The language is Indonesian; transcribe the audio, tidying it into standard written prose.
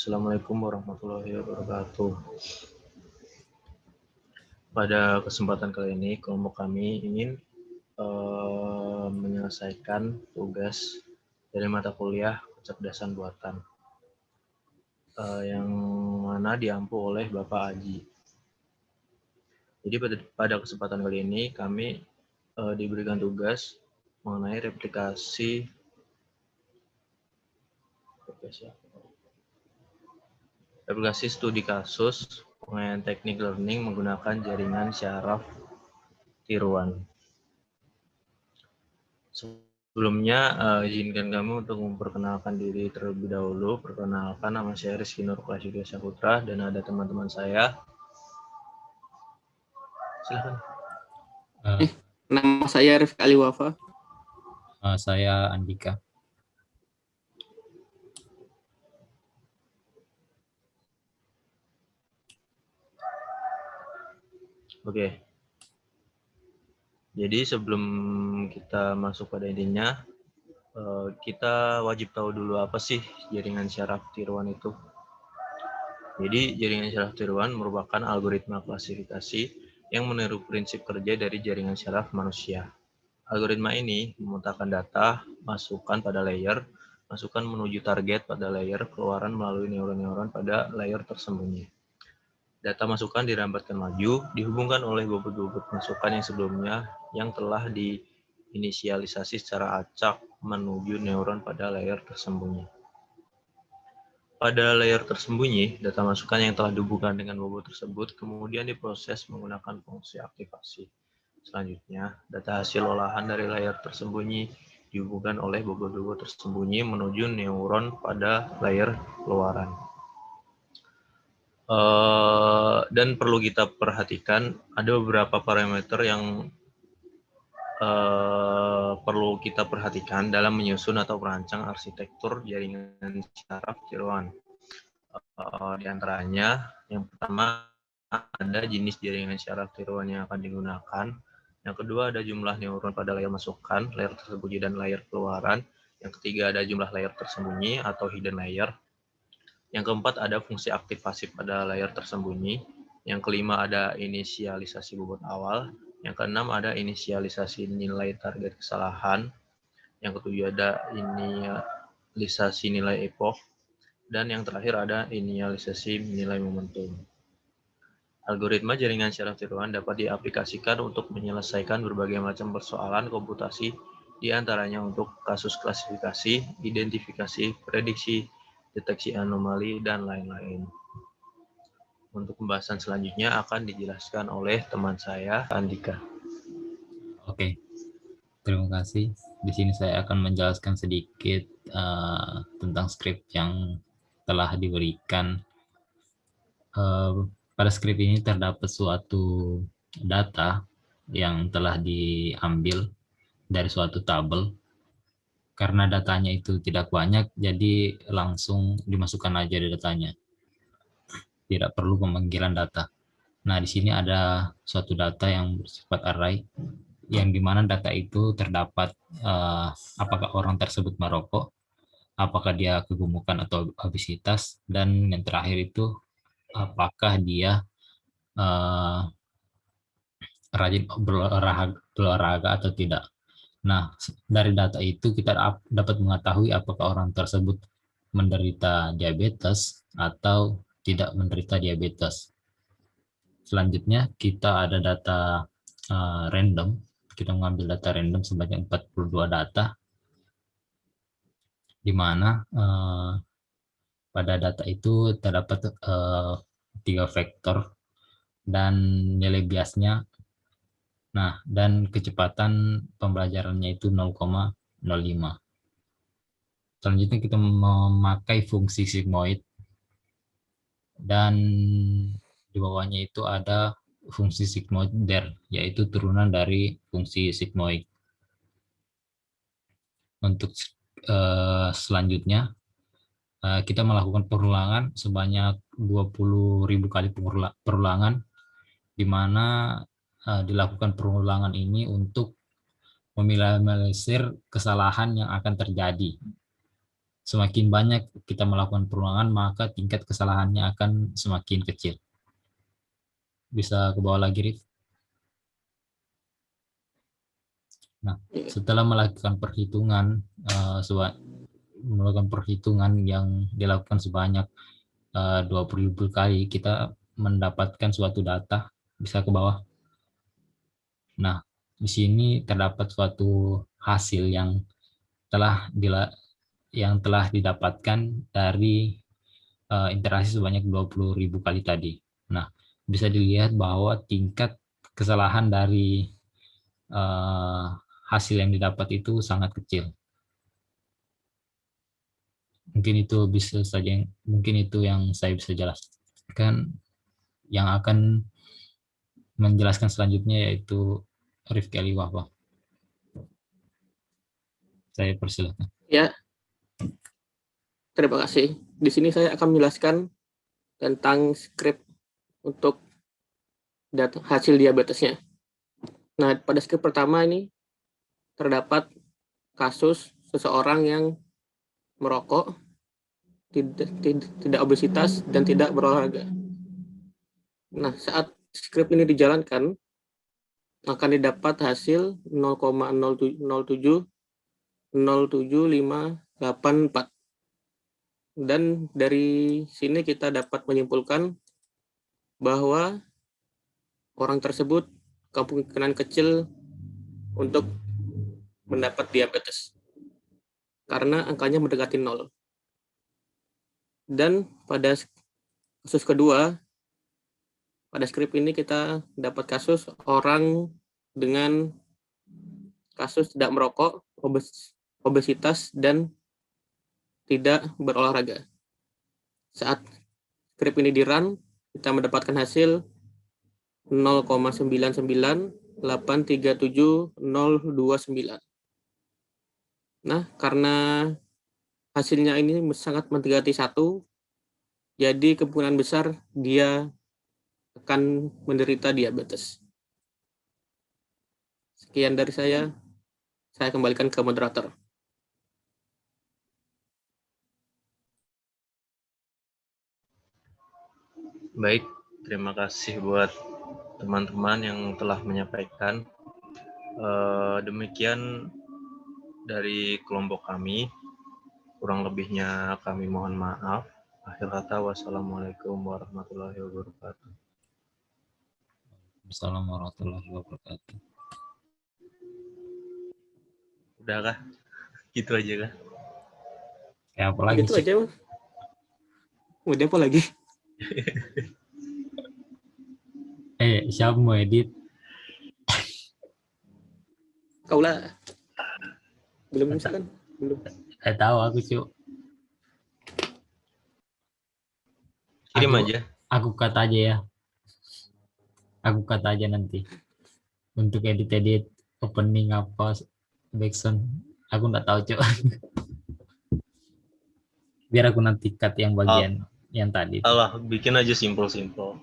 Assalamualaikum warahmatullahi wabarakatuh. Pada kesempatan kali ini, kelompok kami ingin menyelesaikan tugas dari mata kuliah kecerdasan buatan yang mana diampu oleh Bapak Aji. Jadi pada kesempatan kali ini kami diberikan tugas mengenai replikasi studi kasus penggunaan teknik learning menggunakan jaringan syaraf tiruan. Sebelumnya, izinkan kami untuk memperkenalkan diri terlebih dahulu. Perkenalkan, nama saya Rizky Nur Prasetyo Saputra dan ada teman-teman saya. Silakan. Nama saya Rifki Aliwafa. Saya Andika. Oke. Jadi sebelum kita masuk pada intinya, kita wajib tahu dulu apa sih jaringan syaraf tiruan itu. Jadi jaringan syaraf tiruan merupakan algoritma klasifikasi yang meniru prinsip kerja dari jaringan syaraf manusia. Algoritma ini memetakan data, masukan pada layer, masukan menuju target pada layer, keluaran melalui neuron-neuron pada layer tersembunyi. Data masukan dirambatkan maju, dihubungkan oleh bobot-bobot masukan yang sebelumnya yang telah diinisialisasi secara acak menuju neuron pada layer tersembunyi. Pada layer tersembunyi, data masukan yang telah dihubungkan dengan bobot tersebut kemudian diproses menggunakan fungsi aktivasi. Selanjutnya, data hasil olahan dari layer tersembunyi dihubungkan oleh bobot-bobot tersembunyi menuju neuron pada layer keluaran. Dan perlu kita perhatikan ada beberapa parameter yang perlu kita perhatikan dalam menyusun atau merancang arsitektur jaringan syaraf tiruan. Di antaranya, yang pertama ada jenis jaringan syaraf tiruan yang akan digunakan. Yang kedua ada jumlah neuron pada layar masukan, layar tersembunyi dan layar keluaran. Yang ketiga ada jumlah layar tersembunyi atau hidden layer. Yang keempat ada fungsi aktivasi pada layar tersembunyi. Yang kelima ada inisialisasi bobot awal. Yang keenam ada inisialisasi nilai target kesalahan. Yang ketujuh ada inisialisasi nilai epoch. Dan yang terakhir ada inisialisasi nilai momentum. Algoritma jaringan syaraf tiruan dapat diaplikasikan untuk menyelesaikan berbagai macam persoalan komputasi, di antaranya untuk kasus klasifikasi, identifikasi, prediksi, deteksi anomali, dan lain-lain. Untuk pembahasan selanjutnya akan dijelaskan oleh teman saya, Andika. Oke, terima kasih. Di sini saya akan menjelaskan sedikit tentang skrip yang telah diberikan. Pada skrip ini terdapat suatu data yang telah diambil dari suatu tabel. Karena datanya itu tidak banyak, jadi langsung dimasukkan aja di datanya. Tidak perlu pemanggilan data. Nah, di sini ada suatu data yang bersifat array, yang dimana data itu terdapat apakah orang tersebut merokok, apakah dia kegemukan atau obesitas, dan yang terakhir itu apakah dia rajin berolahraga atau tidak. Nah, dari data itu kita dapat mengetahui apakah orang tersebut menderita diabetes atau tidak menderita diabetes. Selanjutnya kita ada data random. Kita mengambil data random sebanyak 42 data, di mana pada data itu terdapat 3 vektor dan nilai biasnya. Nah, dan kecepatan pembelajarannya itu 0,05. Selanjutnya kita memakai fungsi sigmoid, dan di bawahnya itu ada fungsi sigmoid der, yaitu turunan dari fungsi sigmoid. Untuk selanjutnya kita melakukan perulangan sebanyak 20.000 kali perulangan, di mana dilakukan perulangan ini untuk meminimalisir kesalahan yang akan terjadi. Semakin banyak kita melakukan perulangan, maka tingkat kesalahannya akan semakin kecil. Bisa ke bawah lagi, Rif. Nah, setelah melakukan perhitungan yang dilakukan sebanyak 20.000 kali, kita mendapatkan suatu data. Bisa ke bawah. Nah, di sini terdapat suatu hasil yang telah didapatkan dari interaksi sebanyak 20.000 kali tadi. Nah, bisa dilihat bahwa tingkat kesalahan dari hasil yang didapat itu sangat kecil. Mungkin itu yang saya bisa jelaskan. Yang akan menjelaskan selanjutnya yaitu Rifki Ali Wahbah. Saya persilakan. Ya, terima kasih. Di sini saya akan menjelaskan tentang skrip untuk hasil diabetesnya. Nah, pada skrip pertama ini terdapat kasus seseorang yang merokok, tidak obesitas, dan tidak berolahraga. Nah, saat skrip ini dijalankan, akan didapat hasil 0,07077584. Dan dari sini kita dapat menyimpulkan bahwa orang tersebut kemungkinan kecil untuk mendapat diabetes karena angkanya mendekati 0. Dan pada kasus kedua, pada skrip ini kita dapat kasus orang dengan kasus tidak merokok, obesitas, dan tidak berolahraga. Saat skrip ini di-run, kita mendapatkan hasil 0,99837,029. Nah, karena hasilnya ini sangat mendekati 1, jadi kemungkinan besar dia akan menderita diabetes. Sekian dari saya kembalikan ke moderator. Baik, terima kasih buat teman-teman yang telah menyampaikan. Demikian dari kelompok kami. Kurang lebihnya kami mohon maaf. Akhir kata, wassalamualaikum warahmatullahi wabarakatuh. Assalamualaikum warahmatullahi wabarakatuh. Udah kah? Gitu aja kah? Kayak apa lagi Gitu sih? aja, Mas. Udah apa lagi? Siapa mau edit? Kaulah. Belum misalkan? Belum. Tahu aku cuy. Kirim aja. Aku kata aja ya. Aku kata aja nanti. Untuk edit opening apa backsound. Aku nggak tahu cuy. Biar aku nanti cut yang bagian yang tadi. Alah, bikin aja simple-simple.